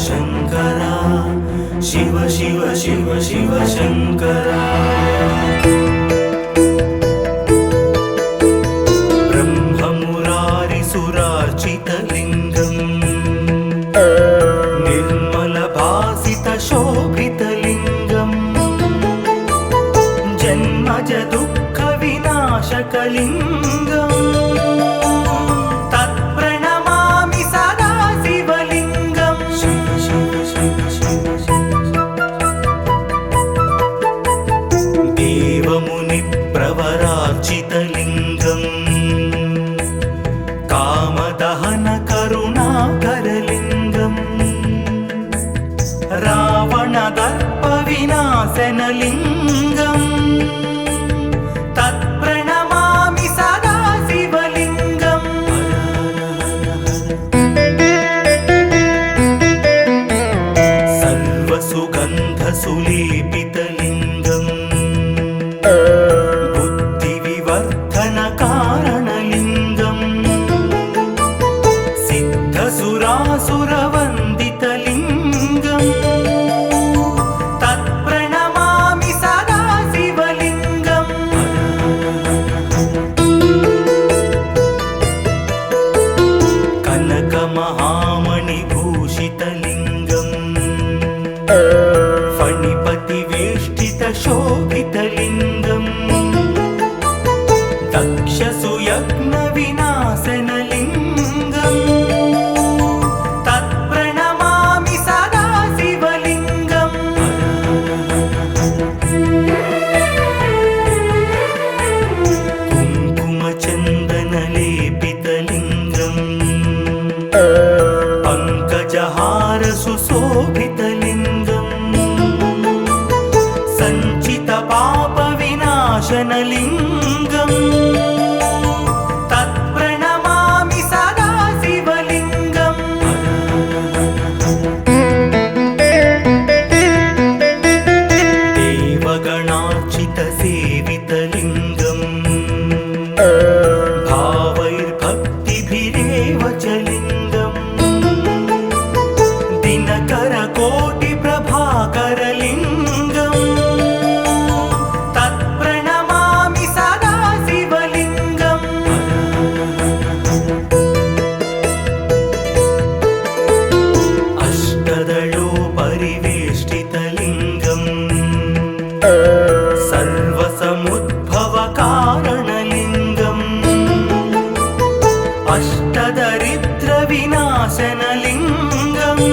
शङ्करा शिव शिव शिव शिव शङ्करा ब्रह्ममुरारिसुरार्चितलिङ्गम् निर्मलभासितशोभितलिङ्गम् जन्मज दुःखविनाशकलिङ्गम् प्रवरार्चितलिङ्गम् कामदहन करुणाकरलिङ्गम् रावणदर्पविनाशनलिङ्गम् तत्प्रणमामि सदा शिवलिङ्गम् सर्वसुगन्धसुलेपितलिङ्गम् कारणलिङ्गम् सिद्धसुरासुरवन्दितलिङ्गम् तत्प्रणमामि सदा शिवलिङ्गम् कनकमहामणिभूषितलिङ्गम् फणिपतिवेष्टितशोभितलिङ्गम् दक्षसुयज्ञविनाशनलिङ्गम् तत्प्रणमामि सदा शिवलिङ्गम् कुङ्कुमचन्दनलेपितलिङ्गम् पङ्कजहारसुशोभितलिङ्गम् सञ्चितपापविनाशनलिङ्गम् तत्प्रणमामि सदा शिवलिङ्गम् देवगणार्चितसेवितलिङ्गम् भावैर्भक्तिभिरेव च लिङ्गम् दिनकरकोटिप्रभाकरलिङ्गम् तत्प्रणमामि सदा शिवलिङ्गम् अष्टदलोपरिवेष्टितलिङ्गम् सर्वसमुद्भवकारणलिङ्गम् अष्टदरिद्रविनाशनलिङ्गम्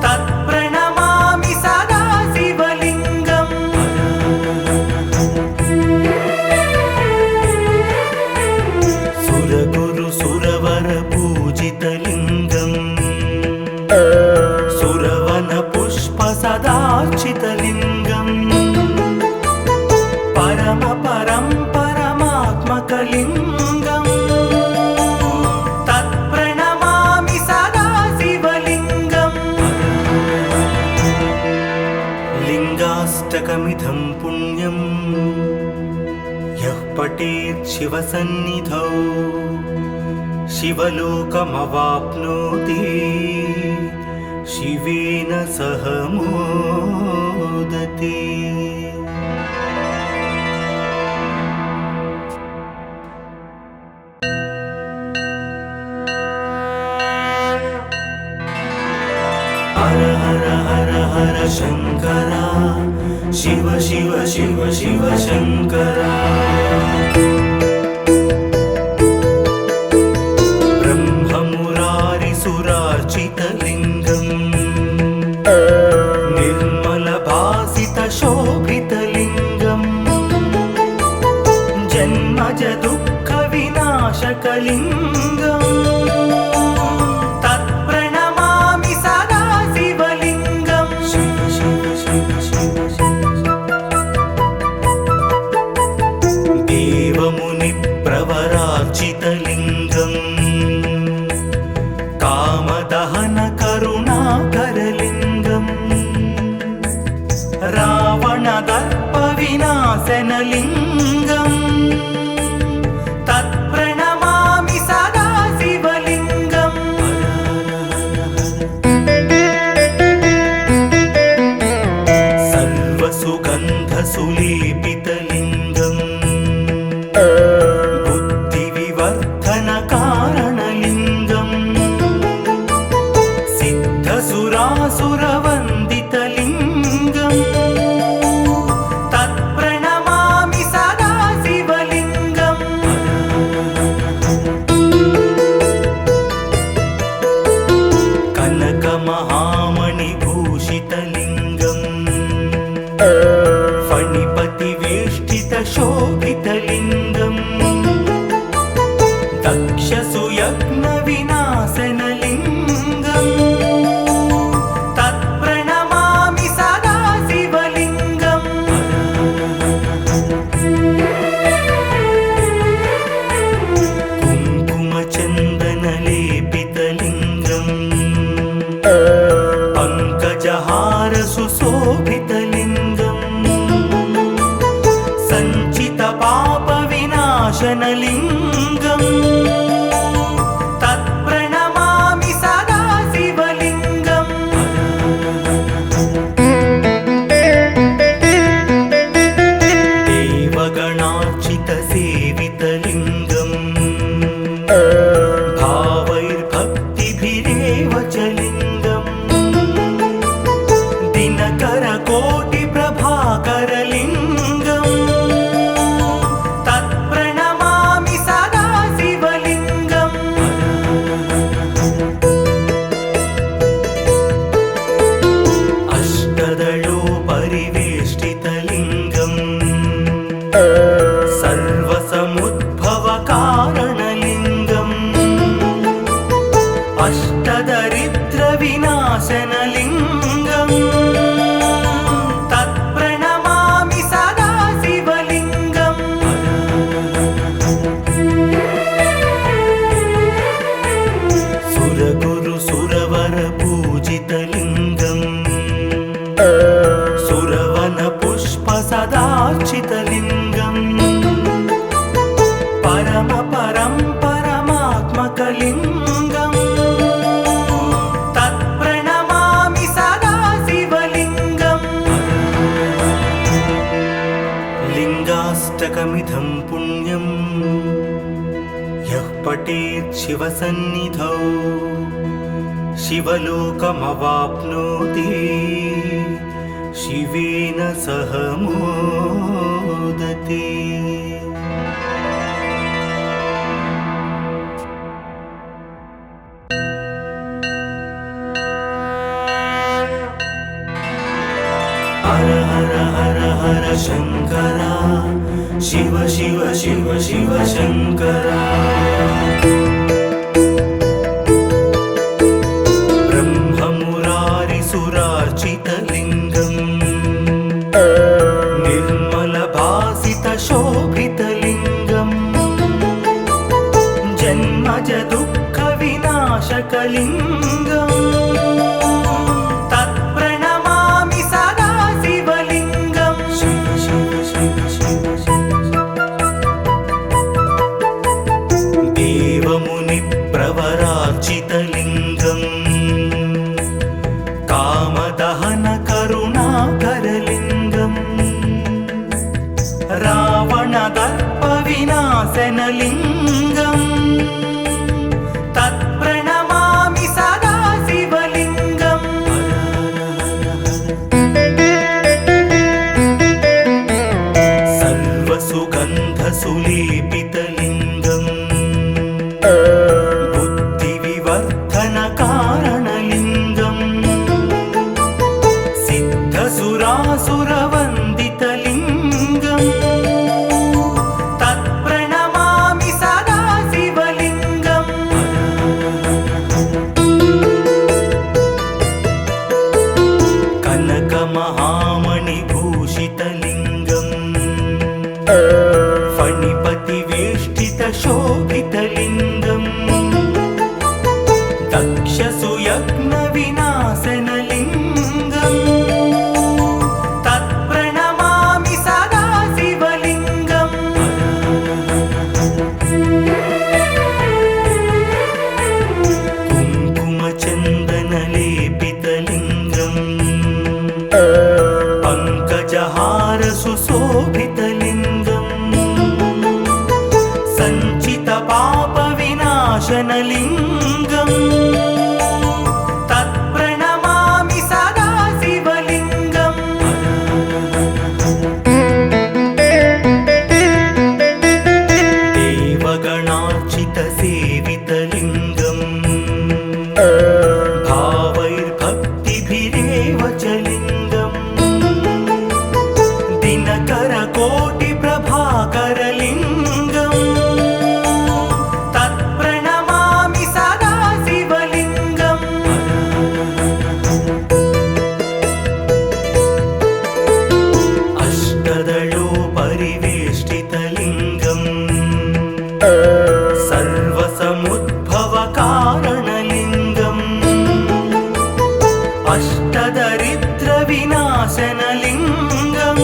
तत्प्रणमामि सदा शिवलिङ्गम् सुरगुरुसुरवरपूजितलिङ्गम् सुरवनपुष्पसदार्चितलिङ्गम् परमात्मकलिङ्गम् तत्प्रणमामि सदा शिवलिङ्गम् लिङ्गाष्टकमिदं पुण्यं यः पठेत् शिवसन्निधौ शिवलोकमवाप्नोति शिवेन सह मोदते। हर हर हर हर शङ्करा शिव शिव शिव शिव शङ्करा ब्रह्ममुरारिसुरार्चितलिङ्गम् निर्मलभासितशोभितलिङ्गम् जन्मज दुःखविनाशकलिङ्गम् तत्प्रणमामि सदा शिवलिङ्गम् देवमुनिप्रवरार्चितलिङ्गम् कामदहन करुणाकरलिङ्गम् रावणदर्पविनाशनलिङ्गम् तत्प्रणमामि सदा शिवलिङ्गम् बुद्धिविवर्धनकारणलिङ्गं सिद्धसुरासुरवन्दितलिङ्गं तत्प्रणमामि सदा शिवलिङ्गं कनकमहामणिभूषितलिङ्गं फणिपतिवेष्टितशोभितलिङ्गं दक्षसुयज्ञविनाशनलिङ्गं तत्प्रणमामि सदा शिवलिङ्गं कुङ्कुमचन्दनलेपितलिङ्गं पङ्कजहारसुशोभितलिङ्गं सञ्चितपापविनाशनलिङ्गं तत्प्रणमामि सदा शिवलिङ्गं देवगणार्चितसेवितलिङ्गं भावैर्भक्तिभिरेव च लिङ्गं दिनकरकोटिप्रभाकरलिङ्गं तत्प्रणमामि सदा शिवलिङ्गं अष्टदलोपरिवेष्टितलिङ्गं सर्वसमुद्भवकारणलिङ्गं अष्टदरिद्रविनाशनलिङ्गं तत्प्रणमामि सदा शिवलिङ्गं सुरगुरुसुरवरपूजितलिङ्गं सुरवनपुष्पसदार्चितलिङ्गं परमात्मकलिङ्गं तत्प्रणमामि सदा शिवलिङ्गं लिङ्गाष्टकमिदं पुण्यं यः पठेत् शिवसन्निधौ शिवलोकमवाप्नोति शिवेन सह मोदते। हर हर हर हर शङ्करा शिव शिव शिव शिव शङ्करा ब्रह्ममुरारिसुरार्चितलिङ्गं निर्मलभासितशोभितलिङ्गं जन्मजदुःखविनाशकलिङ्गं तत्प्रणमामि सदा शिवलिङ्गं शिव शिव शिव शिव देवमुनिप्रवरार्चितलिङ्गं कामदहनकरुणाकरलिङ्गं रावणदर्पविनाशनलिङ्गं तत्प्रणमामि सदा शिवलिङ्गं सर्वसुगन्धसुलेपितलिङ्गं बुद्धिविवर्धनकारणलिङ्गं सिद्धसुरासुरवन्दितलिङ्गं तत्प्रणमामि सदा शिवलिङ्गं कनकमहामणिभूषितलिङ्गं फणिपतिवेष्टितशोभितलिङ्गं दक्षसुयज्ञविनाशनलिङ्गं तत्प्रणमामि सदा शिवलिङ्गं कुङ्कुमचन्दनलेपितलिङ्गं पङ्कजहारसुशोभितलिङ्गं विनाशनलिङ्गम् तत्प्रणमामि सदा शिवलिङ्गम् देवगणार्चितसेवितलिङ्गम् भावैर्भक्तिभिरेव च लिङ्गम् दिनकरकोटिप्रभाकरलिङ्गम् तत्प्रणमामि सदा शिवलिङ्गम् अष्टदलोपरिवेष्टितलिङ्गम् सर्वसमुद्भवकारणलिङ्गम् अष्टदरिद्रविनाशनलिङ्गम्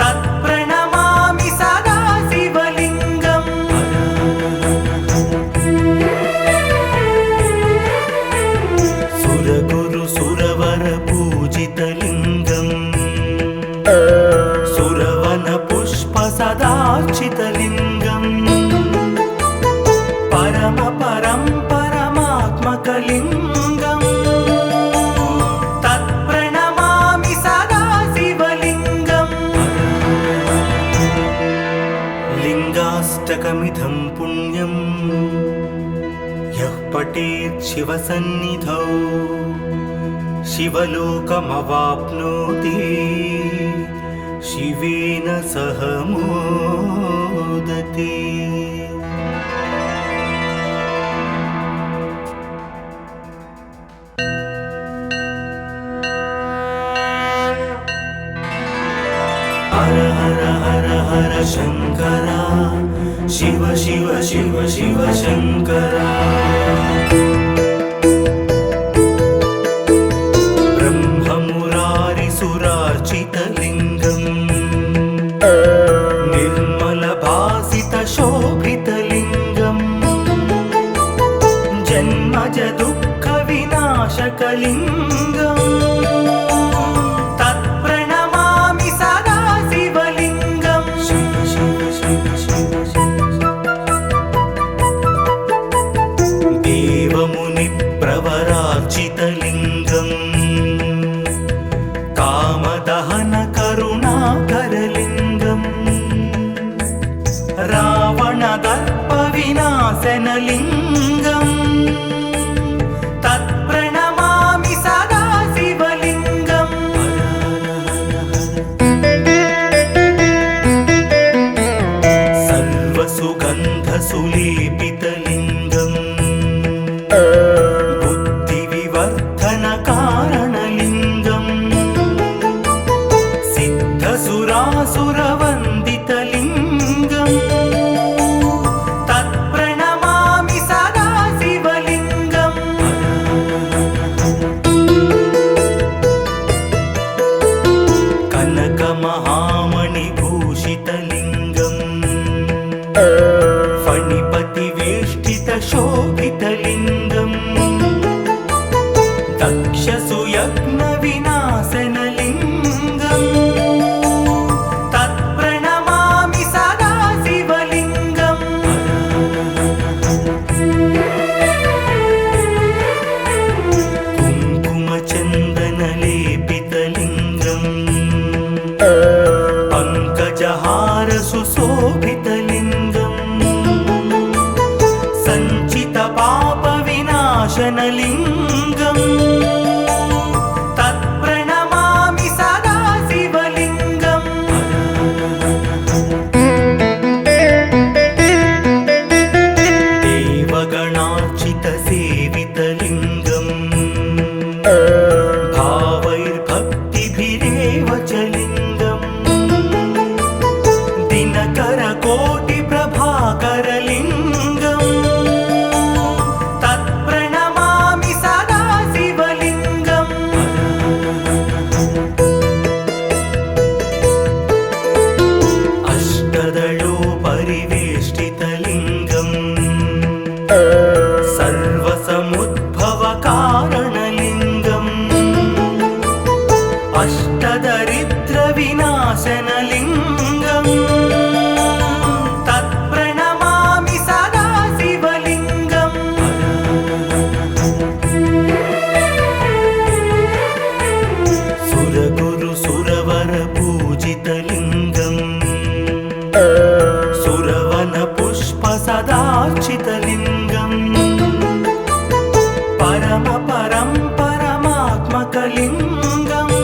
तत्प्रणमामि सदा शिवलिङ्गम् सुरगुरुसुरवरपूजितलिङ्गम् सुरवनपुष्पसदार्चितलिङ्गम् परमात्मकलिङ्गम् तत्प्रणमामि सदा शिवलिङ्गम् लिङ्गाष्टकमिदं पुण्यं यः पठेत् शिवसन्निधौ शिवलोकमवाप्नोति शिवेन सह मोदते। हर हर हर हर शंकरा शिव शिव शिव शिव शंकरा ब्रह्ममुरारिसुरार्चितलिङ्गम् निर्मलभासितशोभितलिङ्गम् जन्मज दुःखविनाशकलिङ्गम् तत्प्रणमामि सदा शिवलिङ्गम् शिव शिव शिव शिव देवमुनिप्रवरार्चितलिङ्गम् कामदहनकरुणाकरलिङ्गम् रावणदर्पविनाशनलिङ्गम् तत्प्रणमामि सदा शिवलिङ्गम् सर्वसुगन्धसुलेपितलिङ्गम् बुद्धिविवर्धनकारणलिङ्गम् सिद्धसुरासुरवन्दितलिङ्गम् तत्प्रणमामि सदा शिवलिङ्गम् कनकमहामणिभूषितलिङ्गम् फणिपतिवेष्टितशोभितलिङ्गम् दक्षसुयज्ञविनाशनलिङ्गम् तत्प्रणमामि सदा शिवलिङ्गम् कुङ्कुमचन्दनलेपितलिङ्गम् पङ्कजहारसुशोभितलिङ्गम् सञ्चितपापविनाशनलिङ्गम् तत्प्रणमामि सदा शिवलिङ्गम् देवगणार्चितसेवितलिङ्गम् भावैर्भक्तिभिरेव च लिङ्गम् दिनकरकोटिप्रभाकरलिङ्गम् तत्प्रणमामि सदा शिवलिङ्गम् अष्टदलोपरिवेष्टितलिङ्गम् सर्वसमुद्भवकारणलिङ्गम् अष्टदरिद्रविनाशनलिङ्गम् तत्प्रणमामि सदा शिव सुरवन पुष्प सदार्चितलिङ्गम् परम परं परमात्मकलिङ्गम्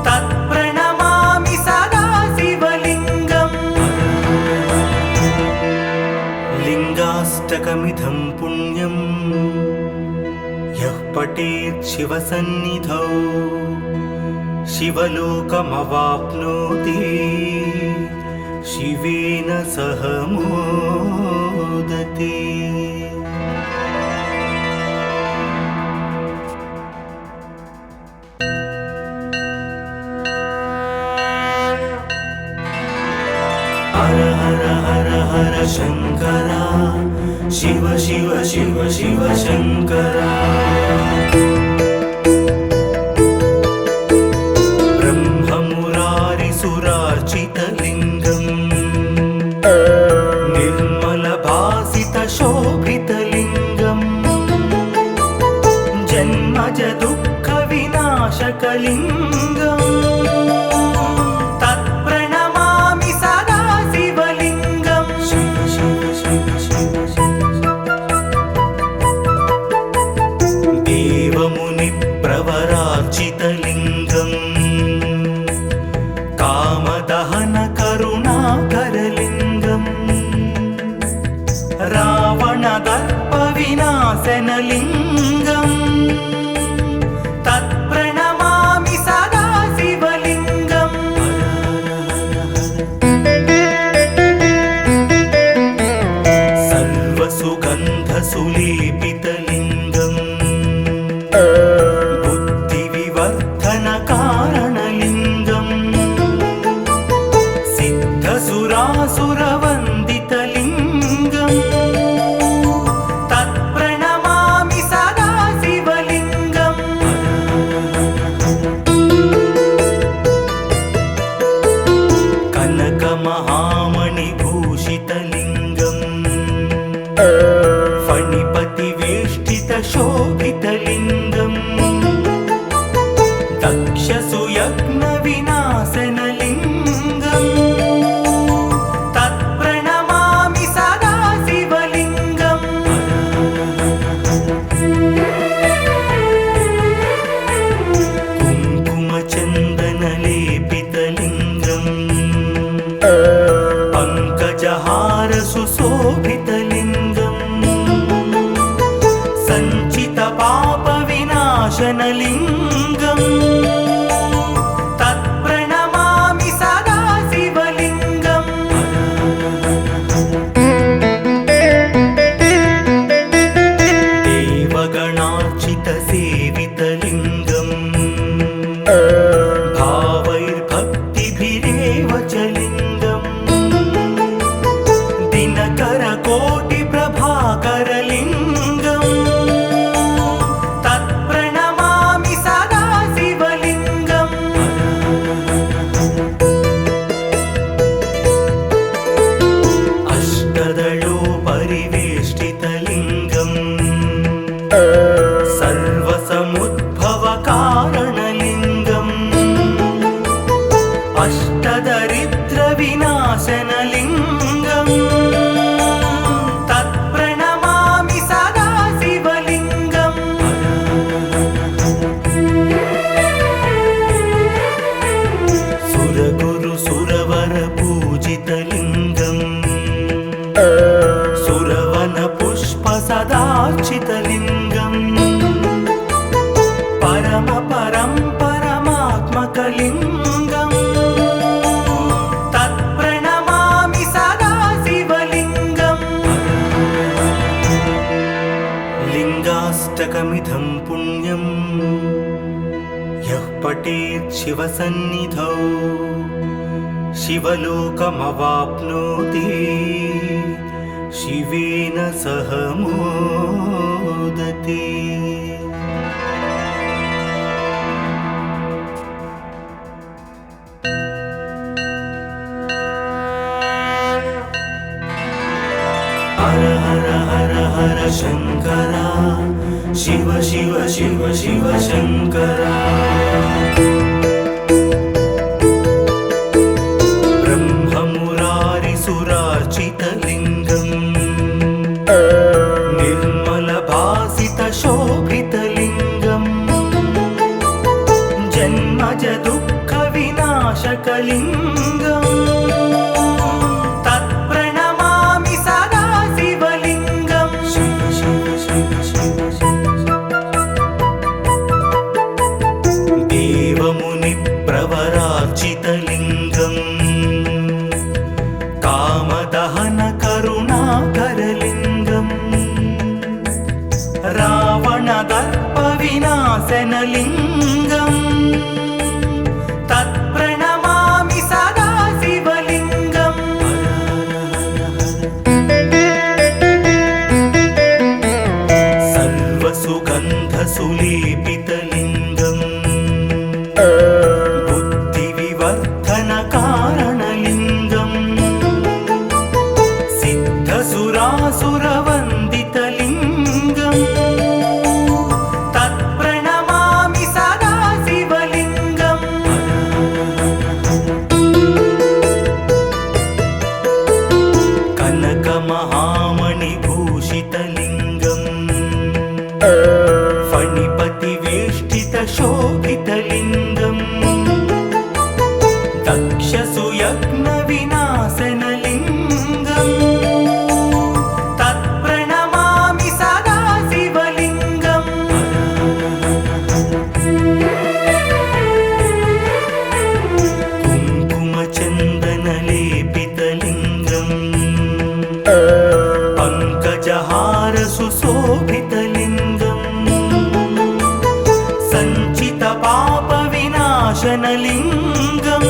तत्प्रणमामि सदा शिवलिङ्गम् लिङ्गाष्टकमिदं पुण्यम् यः पठेत् शिवसन्निधौ शिवलोकमवाप्नोति शिवेन सह मोदते। हर हर हर हर शंकरा शिव शिव शिव शिव शंकरा ब्रह्ममुरारिसुरार्चितलिङ्गम् निर्मलभासितशोभितलिङ्गम् जन्मज दुःखविनाशकलिङ्गम् तत्प्रणमामि सदा शिवलिङ्गम् शिव शिव शिव शिव देवमुनिप्रवरार्चितलिङ्गम् कामदहन करुणाकरलिङ्गम् रावणदर्पविनाशनलिङ्गम् तत्प्रणमामि सदा शिवलिङ्गम् सर्वसुगन्धसुलेपितलिङ्गम् बुद्धिविवर्धनकारणलिङ्गम् सिद्धसुरासुरवन्दितलिङ्गम् तत्प्रणमामि सदा शिवलिङ्गम् कनकमहामणिभूषितलिङ्गम् फणिपतिवेष्टितशोभितलिङ्गम् दक्षसुयज्ञविनाशनलिङ्गम् तत्प्रणमामि सदा शिवलिङ्गम् कुङ्कुमचन्दनलेपितलिङ्गम् पङ्कजहारसुशोभितलिङ्गम् सञ्चितपापविनाशनलिङ्गम् तत्प्रणमामि सदा शिवलिङ्गम् देवगणार्चितसेवितलिङ्गम् भावैर्भक्तिभिरेव च लिङ्गम् दिनकरकोटिप्रभाकरलिङ्गम् तत्प्रणमामि सदा शिवलिङ्गम् अष्टदलोपरिवेष्टितलिङ्गम् सर्वसमुद्भवकारणलिङ्गम् अष्टदरिद्रविनाशनलिङ्गम् तत्प्रणमामि सदा शिवलिङ्गम् सुरगुरुसुरवरपूजितलिङ्गम् सुरवनपुष्पसदार्चितलिङ्गम् परम परं परमात्मकलिङ्गम् तत्प्रणमामि सदा शिवलिङ्गम् लिङ्गाष्टकमिदं पुण्यम् यः पठेत् शिवसन्निधौ शिवलोकमवाप्नोति शिवेन सह मोदते। हर हर हर हर शंकरा शिव शिव शिव शिव शंकरा ब्रह्म विनाशनलिङ्गम्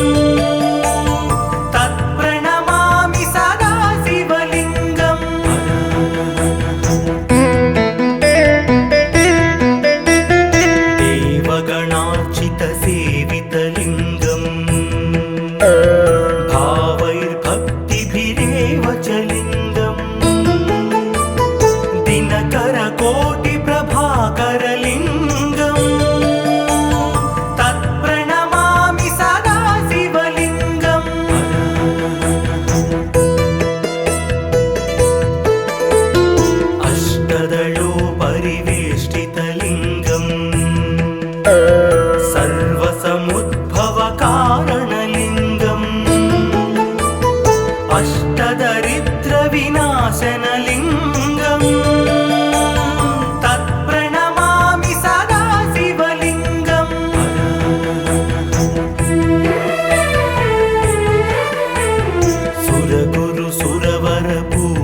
तत्प्रणमामि सदा शिवलिङ्गम् देवगणार्चितसेवितलिङ्गम् भावैर्भक्तिभिरेव च लिङ्गम् दिनकरकोटिप्रभाकरलिङ्गम् तत्प्रणमामि सदा शिवलिङ्गम् अष्टदलोपरिवेष्टितलिङ्गम् सर्वसमुद्भवकारणलिङ्गम् अष्टदरिद्रविनाशनलिङ्गम् तत्प्रणमामि सदा शिवलिङ्गम्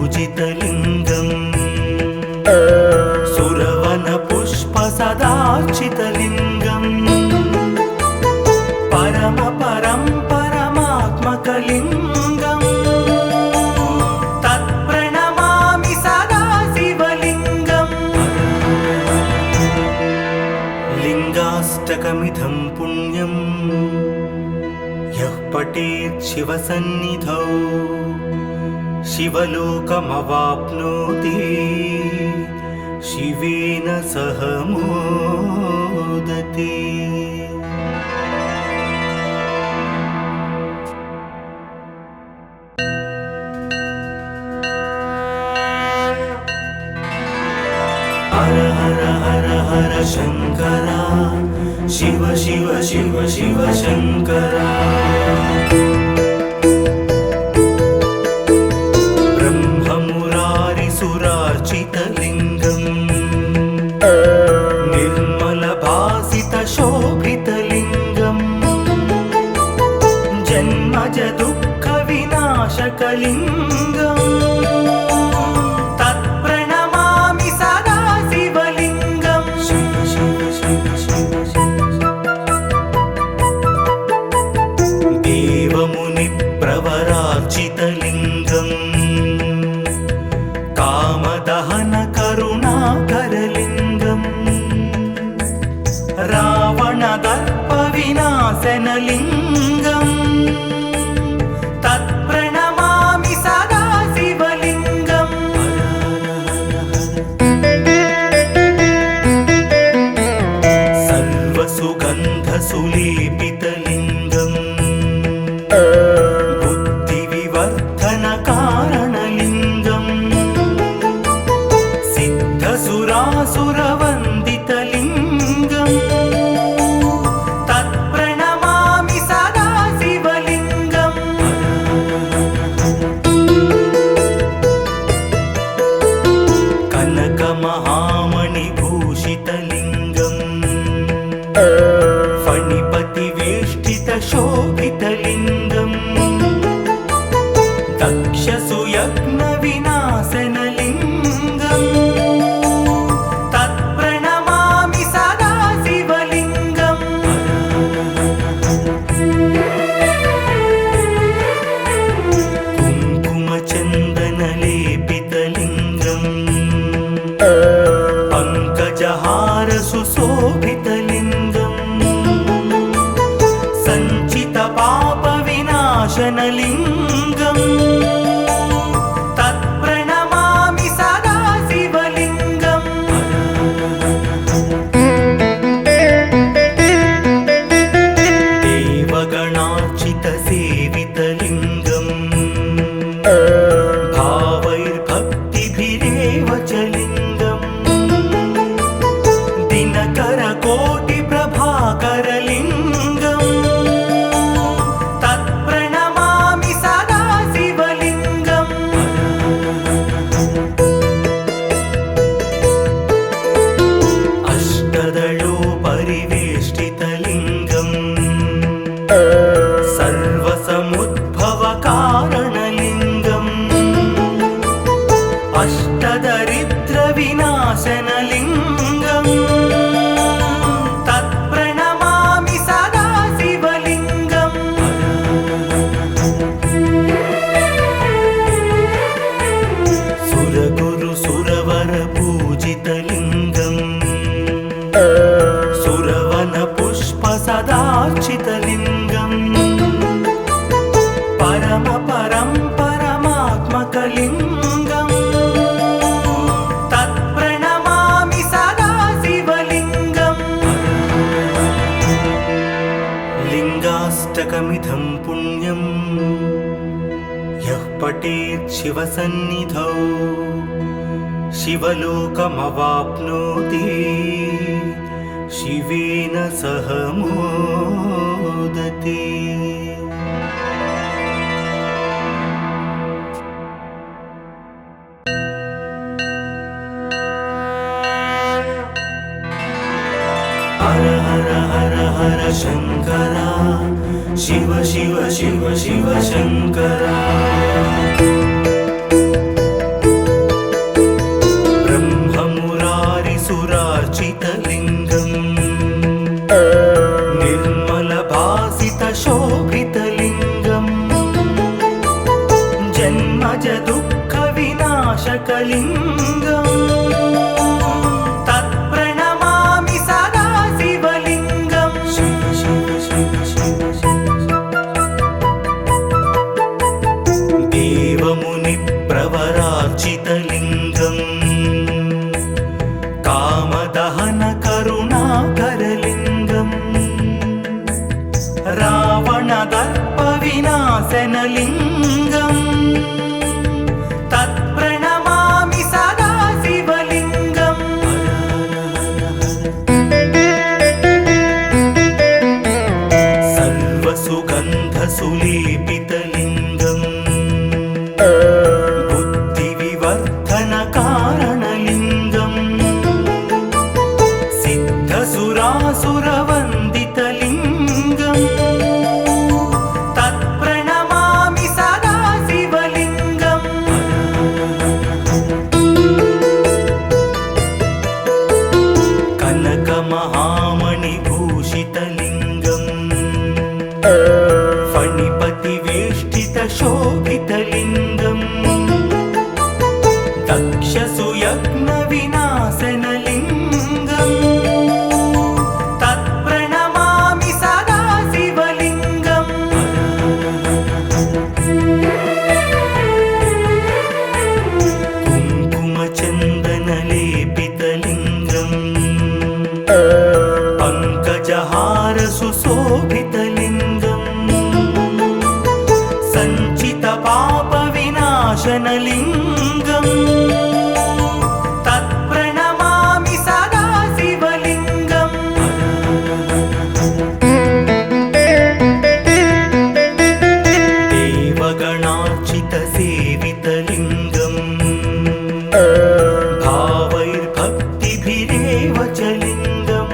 सुरगुरुसुरवरपूजितलिङ्गम् सुरवनपुष्पसदार्चितलिङ्गम् परमात्मकलिङ्गम् तत्प्रणमामि सदा शिवलिङ्गम् लिङ्गाष्टकमिदं पुण्यं यः पठेत् शिवसन्निधौ शिवलोकमवाप्नोति शिवेन सह मोदते। हर हर हर हर शङ्करा शिव शिव शिव शिव शङ्करा ब्रह्ममुरारिसुरार्चितलिङ्गम् निर्मलभासितशोभितलिङ्गम् जन्मज दुःखविनाशकलिङ्गम् तत्प्रणमामि सदा शिवलिङ्गम् शिव शिव शिव शिव देवमुनिप्रवरार्चितलिङ्गम् कामदहनकरुणाकरलिङ्गम् रावणदर्पविनाशनलिङ्गम् तत्प्रणमामि सदा शिवलिङ्गम् सर्वसुगन्धसुलेपितलिङ्गम् बुद्धिविवर्धनकारणलिङ्गम् सिद्धसुरासुरवन्दितलिङ्गम् तत्प्रणमामि सदा शिवलिङ्गम् कनकमहामणिभूषितलिङ्गम् फणिपतिवेष्टितशोभितलिङ्गम् दक्षसुयज्ञविनाशनलिङ्गम् तत्प्रणमामि सदा शिवलिङ्गम् कुङ्कुमचन्दनलेपितलिङ्गम् पङ्कजहारसुशोभितलिङ्गम् सञ्चितपापविनाशनलिङ्गम् तत्प्रणमामि सदा शिवलिङ्गम् देवगणार्चितसेवितलिङ्गम् भावैर्भक्तिभिरेव च लिङ्गम् दिनकरकोटिप्रभाकरलिङ्गम् तत्प्रणमामि सदा शिवलिङ्गम् अष्टदलोपरिवेष्टितलिङ्गम् सर्वसमुद्भवकारणलिङ्गम् पठेत् शिवसन्निधौ शिवलोकमवाप्नोति शिवेन सह मोदते। हर हर हर हर शंकरा शिव शिव शिव शिव शंकरा। ब्रह्ममुरारिसुरार्चितलिङ्गम् निर्मलभासितशोभितलिङ्गम् जन्मज दुःखविनाशकलिङ्गम् देवमुनिप्रवरार्चितलिङ्गम् कामदहनकरुणाकरलिङ्गम् रावणदर्पविनाशनलिङ्गम् तत्प्रणमामि सदा शिवलिङ्गम्। सर्वसुगन्धसुलेपितलिङ्गम् बुद्धिविवर्धनकारणलिङ्गम् सिद्धसुरासुरवन्दितलिङ्गम् तत्प्रणमामि सदा शिवलिङ्गम्। कनकमहामणिभूषितलिङ्गम् फणिपतिवेष्टितशोभितलिङ्गम् दक्षसुयज्ञविनाशनलिङ्गम् तत्प्रणमामि सदा शिवलिङ्गम्। कुङ्कुमचन्दनलेपितलिङ्गम् पङ्कजहारसुशोभितलिङ्गम् सञ्चितपापविनाशनलिङ्गम् तत्प्रणमामि सदा शिवलिङ्गम्। देवगणार्चितसेवितलिङ्गम् भावैर्भक्तिभिरेव च लिङ्गम्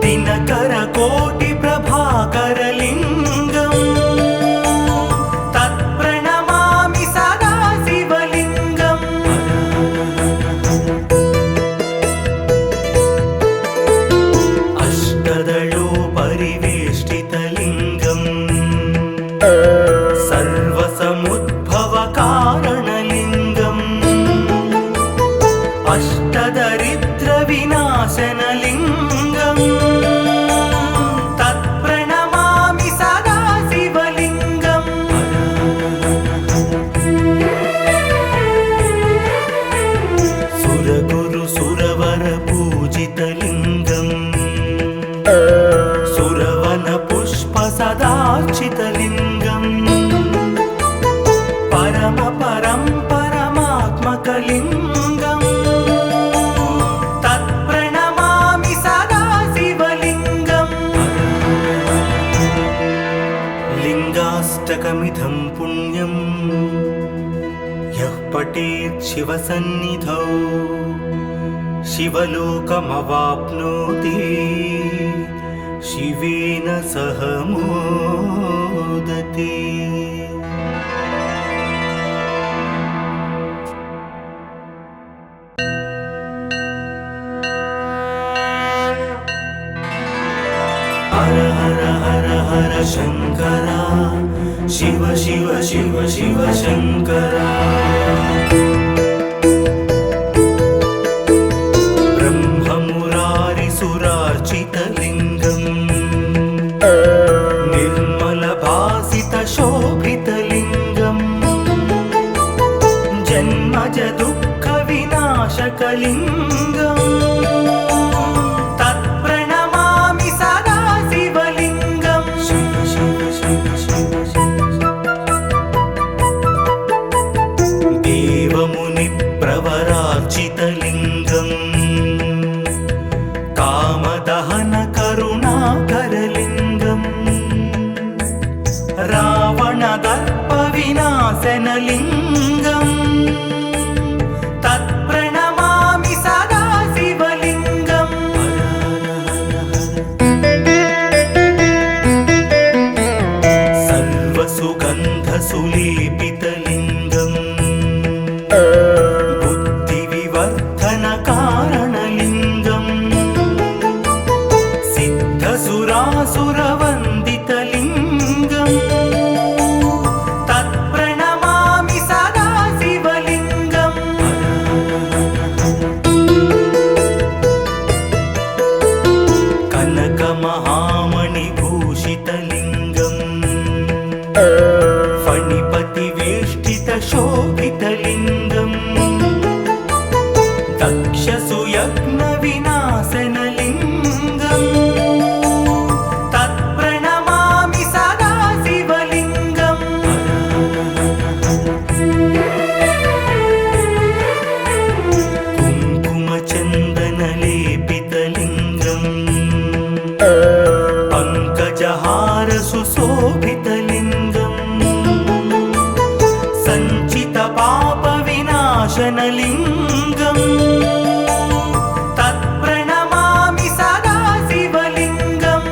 दिनकरकोटिप्रभाकरलिङ्गम् तत्प्रणमामि सदा शिवलिङ्गम्। अष्टदलोपरिवेष्टितलिङ्गम् सर्वसमुद्भवकारणलिङ्गम् अष्टदरिद्रविनाशनलिङ्गम् तत्प्रणमामि सदा शिवलिङ्गम्। सुरगुरुसुरवरपूजितलिङ्गम् सुरवनपुष्पसदार्चितलिङ्गम् परमात्मकलिङ्गम् तत्प्रणमामि सदा शिवलिङ्गम्। लिङ्गाष्टकमिदं पुण्यम् यः पठेत् शिवसन्निधौ शिवलोकमवाप्नोति शिवेन सह मोदते। हर हर हर हर शंकरा शिव शिव शिव शिव शंकरा। ब्रह्ममुरारिसुरार्चितलिङ्गम् निर्मलभासितशोभितलिङ्गम् जन्मज दुःखविनाशकलिङ्गम् तत्प्रणमामि सदा शिवलिङ्गम्। शिव शिव शिव शिव शिव शिवलिङ्गम् तत्प्रणमामि सदा शिवलिङ्गम् सर्वसुगन्धसुलेपितलिङ्गम् बुद्धिविवर्धनकारणलिङ्गम् सिद्धसुरासुरवन्दितलिङ्गम् तत्प्रणमामि सदा शिवलिङ्गम् कनकमहामणिभूषितलिङ्गम् फणिपतिवेष्टितशोभितलिङ्गम् दक्षसुयज्ञविनाशनलिङ्गम् तत्प्रणमामि सदा शिवलिङ्गम् कुङ्कुमचन्दनलेपितलिङ्गम् पङ्कजहारसुशोभितलिङ्गम् सञ्चितपापविनाशनलिङ्गम् तत्प्रणमामि सदा शिवलिङ्गम्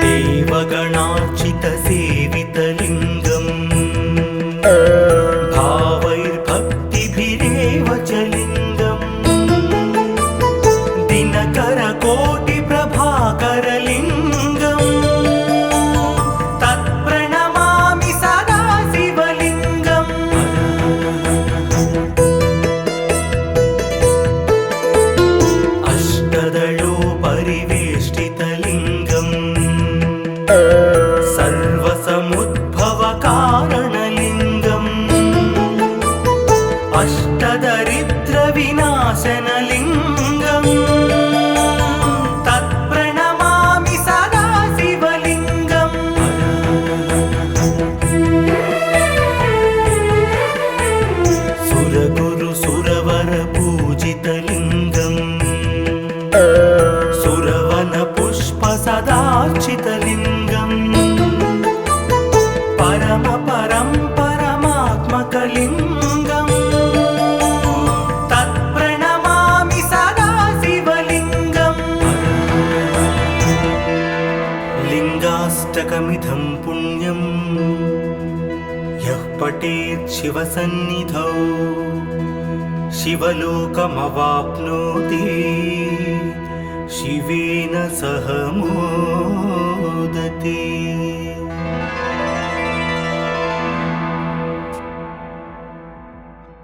देवगणार्चितसेवितलिङ्गम् भावैर्भक्तिभिरेव च लिङ्गम् दिनकरकोटिप्रभाकरलिङ्गम् तत्प्रणमामि सदा शिवलिङ्गम् अष्टदलोपरिवेष्टितलिङ्गम् सर्वसमुद्भवकारणलिङ्गम् अष्टदरिद्रविनाशनलिङ्गम् तत्प्रणमामि सदा शिवलिङ्गम् सुरगुरुसुरवरपूजितलिङ्गम् सुरवनपुष्पसदार्चितलिङ्गम् परमात्मकलिङ्गम् तत्प्रणमामि सदा शिवलिङ्गम् लिङ्गाष्टकमिदं पुण्यं यः पठेत् शिवसन्निधौ शिवलोकमवाप्नोति शिवेन सह मोदते।